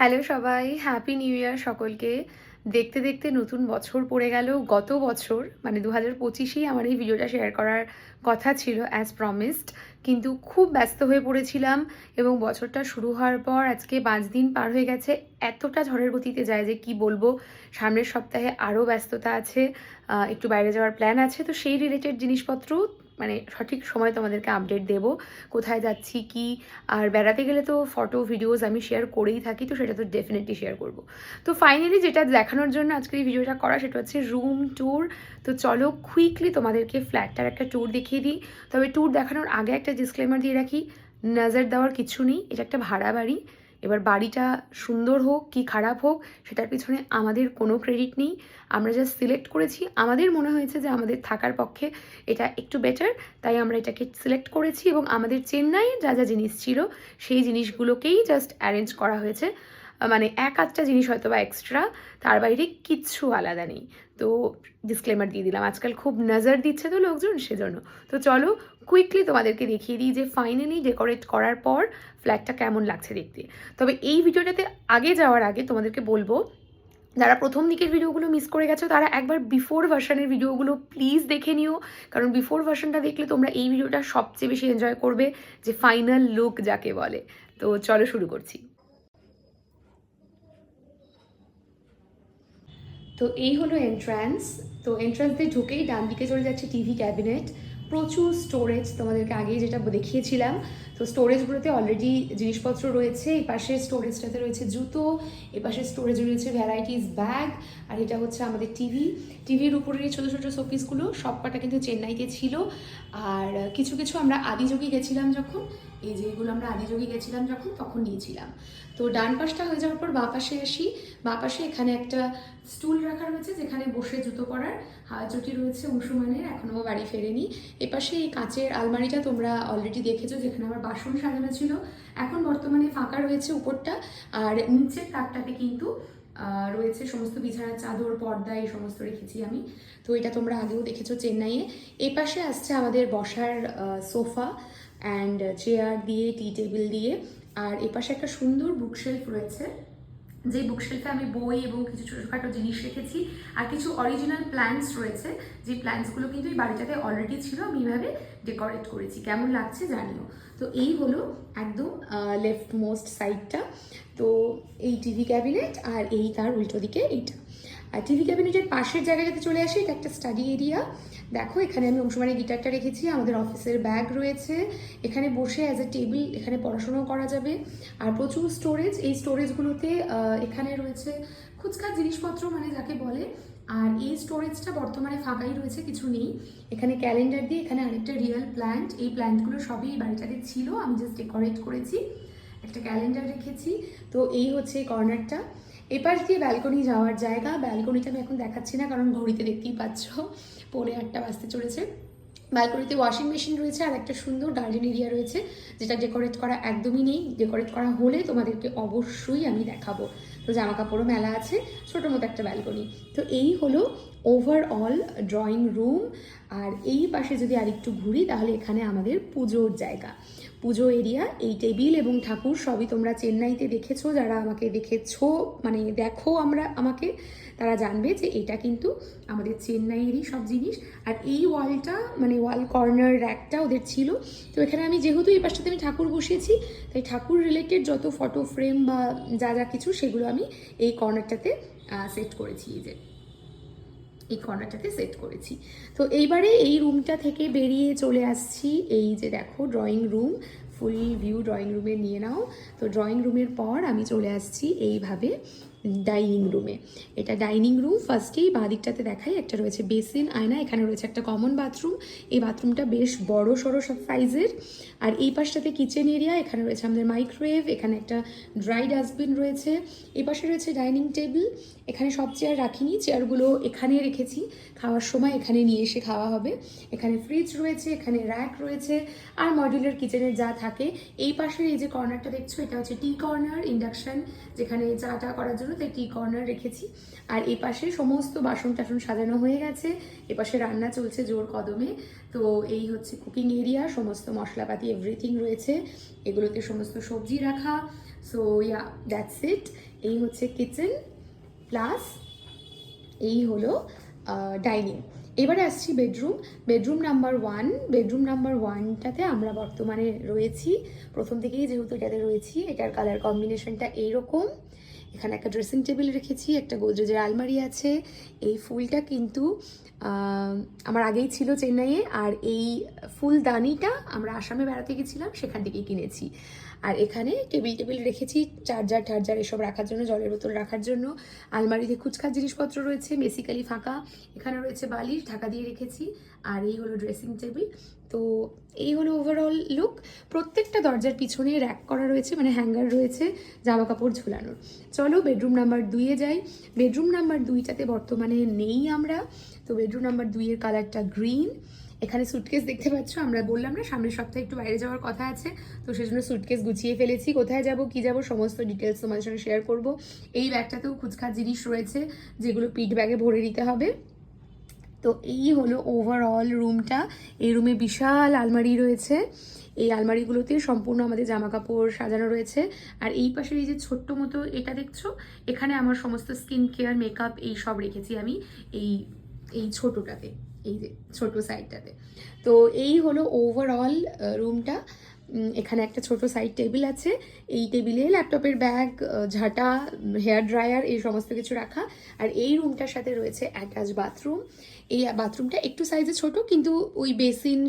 Hello সবাই, happy new year সকলকে। দেখতে দেখতে নতুন বছর পড়ে গেল। গত বছর মানে 2025-এই আমার এই ভিডিওটা শেয়ার করার কথা ছিল অ্যাজ প্রমিসড, কিন্তু খুব ব্যস্ত হয়ে পড়েছিলাম এবং বছরটা শুরু হওয়ার পর আজকে 5 দিন পার হয়ে গেছে। এতটা ঝড়ের গতিতে যায় যে কি বলবো। সামনের সপ্তাহে আরও ব্যস্ততা আছে, একটু বাইরে যাওয়ার প্ল্যান আছে, তো সেই রিলেটেড জিনিসপত্র মানে সঠিক সময় তোমাদেরকে আপডেট দেবো কোথায় যাচ্ছি কি। আর বেড়াতে গেলে তো ফটো ভিডিওস আমি শেয়ার করেই থাকি, তো সেটা তো ডেফিনেটলি শেয়ার করব। তো ফাইনালি যেটা দেখানোর জন্য আজকে এই ভিডিওটা করা সেটা হচ্ছে রুম ট্যুর। তো চলো কুইকলি তোমাদেরকে ফ্ল্যাটটার একটা ট্যুর দেখিয়ে দিই। তবে ট্যুর দেখানোর আগে একটা ডিসক্লেমার দিয়ে রাখি, নজর দেওয়ার কিছু নেই, এটা একটা ভাড়া বাড়ি। এবার বাড়িটা সুন্দর হোক কি খারাপ হোক সেটার পিছনে আমাদের কোনো ক্রেডিট নেই। আমরা জাস্ট সিলেক্ট করেছি, আমাদের মনে হয়েছে যে আমাদের থাকার পক্ষে এটা একটু বেটার, তাই আমরা এটাকে সিলেক্ট করেছি এবং আমাদের চেন্নাইয়ে যা যা জিনিস ছিল সেই জিনিসগুলোকেই জাস্ট অ্যারেঞ্জ করা হয়েছে। মানে এক আধটা জিনিস হয়তো বা এক্সট্রা, তার বাইরে কিচ্ছু আলাদা নেই। তো ডিসক্লেমার দিয়ে দিলাম, আজকাল খুব নজর দিচ্ছে তো লোকজন, সেজন্য। তো চলো কুইকলি তোমাদেরকে দেখিয়ে দিই যে ফাইনালি ডেকোরেট করার পর ফ্ল্যাটটা কেমন লাগছে দেখতে। তবে এই ভিডিওটাতে আগে যাওয়ার আগে তোমাদেরকে বলবো, যারা প্রথম দিকের ভিডিওগুলো মিস করে গেছো তারা একবার বিফোর ভার্সনের ভিডিওগুলো প্লিজ দেখে নিও, কারণ বিফোর ভার্সনটা দেখলে তোমরা এই ভিডিওটা সবচেয়ে বেশি এনজয় করবে, যে ফাইনাল লুক যাকে বলে। তো চলো শুরু করছি। তো এই হলো এন্ট্রান্স। তো এন্ট্রান্স দিয়ে ঢুকেই ডান দিকে চলে যাচ্ছে টিভি ক্যাবিনেট, প্রচুর স্টোরেজ, তোমাদেরকে আগেই যেটা দেখিয়েছিলাম। তো স্টোরেজগুলোতে অলরেডি জিনিসপত্র রয়েছে। এই পাশে স্টোরেজটাতে রয়েছে জুতো, এ পাশে স্টোরেজে রয়েছে ভ্যারাইটিস ব্যাগ, আর এটা হচ্ছে আমাদের টিভি। টিভির উপরে ছোটো ছোটো শোপিসগুলো সব কটা কিন্তু চেন্নাইতে ছিল। আর কিছু কিছু আমরা আদিযোগী গেছিলাম যখন, এই যে এগুলো আমরা আদিযোগী গেছিলাম যখন তখন নিয়েছিলাম। তো ডান পাশটা হয়ে যাওয়ার পর বাঁ পাশে আসি। বাঁ পাশে এখানে একটা স্টুল রাখা রয়েছে যেখানে বসে জুতো পরার। হাওয়াচটি রয়েছে অংশুমানের, এখনও বাড়ি ফেরেনি। এপাশে এই কাঁচের আলমারিটা তোমরা অলরেডি দেখেছো, যেখানে আমার বাসন সাজানো ছিল, এখন বর্তমানে ফাঁকা রয়েছে উপরটা। আর নিচের তাকটাতে কিন্তু রয়েছে সমস্ত বিছানার চাদর, পর্দা, এই সমস্ত রেখেছি আমি। তো এটা তোমরা আগেও দেখেছো চেন্নাইয়ে। এই পাশে আসছে আমাদের বসার সোফা অ্যান্ড চেয়ার দিয়ে, টি টেবিল দিয়ে। আর এপাশে একটা সুন্দর বুকশেলফ রয়েছে, যে বুকশেলফে আমি বই এবং কিছু ছোটোখাটো জিনিস রেখেছি। আর কিছু অরিজিনাল প্ল্যান্টস রয়েছে, যে প্ল্যান্টসগুলো কিন্তু এই বাড়িটাতে অলরেডি ছিল, আমি এইভাবে ডেকোরেট করেছি। কেমন লাগছে জানিও। তো এই হলো একদম লেফট মোস্ট সাইডটা। তো এই টিভি ক্যাবিনেট, আর এই তার উল্টো দিকে এইটা। আর টিভি ক্যাবিনেটের পাশের জায়গাটাতে চলে আসে, এটা একটা স্টাডি এরিয়া। দেখো এখানে আমি অংশমানের গিটারটা রেখেছি, আমাদের অফিসের ব্যাগ রয়েছে এখানে, বসে অ্যাজ এ টেবিল এখানে পড়াশোনাও করা যাবে। আর প্রচুর স্টোরেজ, এই স্টোরেজগুলোতে এখানে রয়েছে খুচকা জিনিসপত্র মানে যাকে বলে। আর এই স্টোরেজটা বর্তমানে ফাঁকাই রয়েছে, কিছু নেই। এখানে ক্যালেন্ডার দিয়ে, এখানে আরেকটা রিয়েল প্ল্যান্ট, এই প্ল্যান্টগুলো সবই এই বাড়িটাতে ছিল, আমি জাস্ট ডেকোরেট করেছি। একটা ক্যালেন্ডার রেখেছি। তো এই হচ্ছে এই কর্নারটা। এপাশ দিয়ে ব্যালকনি যাওয়ার জায়গা। ব্যালকনিটা আমি এখন দেখাচ্ছি না, কারণ ঘড়িতে দেখতেই পাচ্ছ 8:45 বাজতে চলেছে। ব্যালকনিতে ওয়াশিং মেশিন রয়েছে আর একটা সুন্দর গার্ডেন এরিয়া রয়েছে, যেটা ডেকোরেট করা একদমই নেই। ডেকোরেট করা হলে তোমাদেরকে অবশ্যই আমি দেখাবো। তো জামা কাপড়ও মেলা আছে, ছোটো মতো একটা ব্যালকনি। তো এই হলো ওভারঅল ড্রয়িং রুম। আর এই পাশে যদি আরেকটু ঘুরি তাহলে এখানে আমাদের পুজোর জায়গা, পুজো এরিয়া। এই টেবিল এবং ঠাকুর সবই তোমরা চেন্নাইতে দেখেছো, যারা আমাকে দেখেছো মানে দেখো আমাকে, তারা জানবে যে এটা কিন্তু আমাদের চেন্নাইয়েরই সব জিনিস। আর এই ওয়ালটা মানে ওয়াল কর্নার র্যাকটা ওদের ছিল। তো এখানে আমি যেহেতু এই পাশটাতে আমি ঠাকুর বসিয়েছি, তাই ঠাকুর রিলেটেড যত ফটো ফ্রেম বা যা যা কিছু সেগুলো আমি এই কর্নারটাতে সেট করেছি, এই কর্নারটাতে সেট করেছি। তো এইবারে এই রুমটা থেকে বেরিয়ে চলে আসছি, এই যে দেখো ড্রয়িং রুম, ফুল ভিউ ড্রয়িং রুমে নিয়ে নাও। তো ড্রয়িং রুমের পর আমি চলে আসছি এইভাবে ডাইনিং রুমে। এটা ডাইনিং রুম। ফার্স্টেই বাঁ দিকটাতে দেখাই, একটা রয়েছে বেসিন, আয়না, এখানে রয়েছে একটা কমন বাথরুম। এই বাথরুমটা বেশ বড় সড়ো সব সাইজের। আর এই পাশটাতে কিচেন এরিয়া, এখানে রয়েছে আমাদের মাইক্রোওয়েভ, এখানে একটা ড্রাই ডাস্টবিন রয়েছে। এই পাশে রয়েছে ডাইনিং টেবিল, এখানে সব চেয়ার রাখিনি, চেয়ারগুলো এখানে রেখেছি, খাওয়ার সময় এখানে নিয়ে এসে খাওয়া হবে। এখানে ফ্রিজ রয়েছে, এখানে র্যাক রয়েছে, আর মডিউলার কিচেনের যা থাকে। এই পাশের এই যে কর্নারটা দেখছো, এটা হচ্ছে টি কর্নার, ইন্ডাকশন যেখানে চা টা করার জন্য, তাই টি কর্নার রেখেছি। আর এই পাশে সমস্ত বাসন টাসন সাজানো হয়ে গেছে, এপাশে রান্না চলছে জোর কদমে। তো এই হচ্ছে কুকিং এরিয়া, সমস্ত মশলাপাতি এভরিথিং রয়েছে, এগুলোতে সমস্ত সবজি রাখা। So yeah that's it. এই হচ্ছে কিচেন প্লাস এই হলো ডাইনিং। এবারে আসছি বেডরুম নাম্বার 1। বেডরুম নাম্বার 1টাতে আমরা বর্তমানে রয়েছি, প্রথম থেকেই যেহেতু এটাতে রয়েছি। এটার কালার কম্বিনেশনটা এইরকম। এখানে একটা ড্রেসিং টেবিল রেখেছি, একটা গোদরেজের আলমারি আছে। এই ফুলটা কিন্তু আমার আগেই ছিল চেন্নাইয়ে, আর এই ফুলদানিটা আমরা আসামে বেড়াতে গেছিলাম, সেখান থেকেই কিনেছি। আর এখানে টেবিল রেখেছি চার্জার এসব রাখার জন্য, জলের বোতল রাখার জন্য। আলমারিতে কুচকার জিনিসপত্র রয়েছে, বেসিক্যালি ফাঁকা। এখানে রয়েছে বালিশ, ঢাকা দিয়ে রেখেছি। আর এই হলো ড্রেসিং টেবিল। তো এই হলো ওভারঅল লুক। প্রত্যেকটা দরজার পিছনে র্যাক করা রয়েছে, মানে হ্যাঙ্গার রয়েছে জামা কাপড় ঝুলানোর। চলো বেডরুম নাম্বার 2-এ যাই। বেডরুম নাম্বার 2টাতে বর্তমানে নেই আমরা। তো বেডরুম নাম্বার 2-এর কালারটা গ্রিন। এখানে সুটকেস দেখতে পাচ্ছ, আমরা বললাম না সামনের সপ্তাহে একটু বাইরে যাওয়ার কথা আছে, তো সেজন্য সুটকেস গুছিয়ে ফেলেছি। কোথায় যাব কি যাব সমস্ত ডিটেলস তোমাদের সঙ্গে শেয়ার করব। এই ব্যাগটাতেও কুচকার জিনিস রয়েছে, যেগুলো পিট ব্যাগে ভরে নিতে হবে। তো এই হলো ওভারঅল রুমটা। এই রুমে বিশাল আলমারি রয়েছে, এই আলমারিগুলোতে সম্পূর্ণ আমাদের জামা কাপড় সাজানো রয়েছে। আর এই পাশে এই যে ছোট্ট মতো এটা দেখছো, এখানে আমার সমস্ত স্কিন কেয়ার মেকআপ এই সব রেখেছি আমি এই ছোটোটাতে, এই যে ছোটো সাইডটাতে। তো এই হলো ওভারঅল রুমটা। এখানে একটা ছোট সাইড টেবিল আছে, এই টেবিলে ল্যাপটপের ব্যাগ, ঝাঁটা, হেয়ার ড্রায়ার এই সমস্ত কিছু রাখা। আর এই রুমটার সাথে রয়েছে অ্যাটাচ বাথরুম। এই বাথরুমটা একটু সাইজে ছোট, কিন্তু ওই বেসিন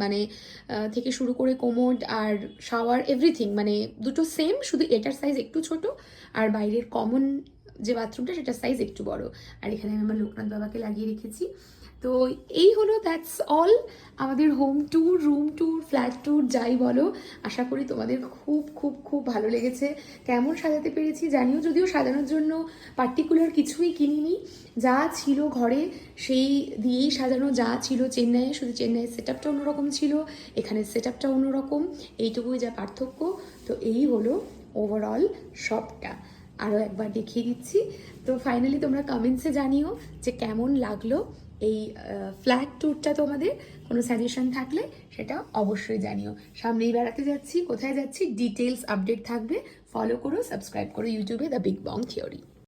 মানে থেকে শুরু করে কোমোড আর শাওয়ার এভরিথিং মানে দুটো সেম, শুধু এটার সাইজ একটু ছোট আর বাইরের কমন যে বাথরুমটা সেটার সাইজ একটু বড়। আর এখানে আমি আমার লোকনাথ বাবাকে লাগিয়ে রেখেছি। তো এই হলো দ্যাটস অল আমাদের home tour, room tour, flat tour যাই বলো। আশা করি তোমাদের খুব খুব খুব ভালো লেগেছে। কেমন সাজাতে পেরেছি জানিও, যদিও সাজানোর জন্য পার্টিকুলার কিছুই কিনিনি, যা ছিল ঘরে সেই দিয়েই সাজানো। যা ছিল চেন্নাইয়ে, শুধু চেন্নাইয়ের সেট আপটা অন্যরকম ছিল, এখানে সেট আপটা অন্যরকম, এইটুকুই যা পার্থক্য। তো এই হলো ওভারঅল সবটা। আরও একবার দেখিয়ে দিচ্ছি। তো ফাইনালি তোমরা কমেন্টসে জানিও যে কেমন লাগলো এই ফ্ল্যাট ট্যুরটা। তোমাদের কোনো সাজেশন থাকলে সেটা অবশ্যই জানিও। সামনেই বেড়াতে যাচ্ছি, কোথায় যাচ্ছি ডিটেলস আপডেট থাকবে। ফলো করো, সাবস্ক্রাইব করো ইউটিউবে দ্য বিগ বং থিওরি।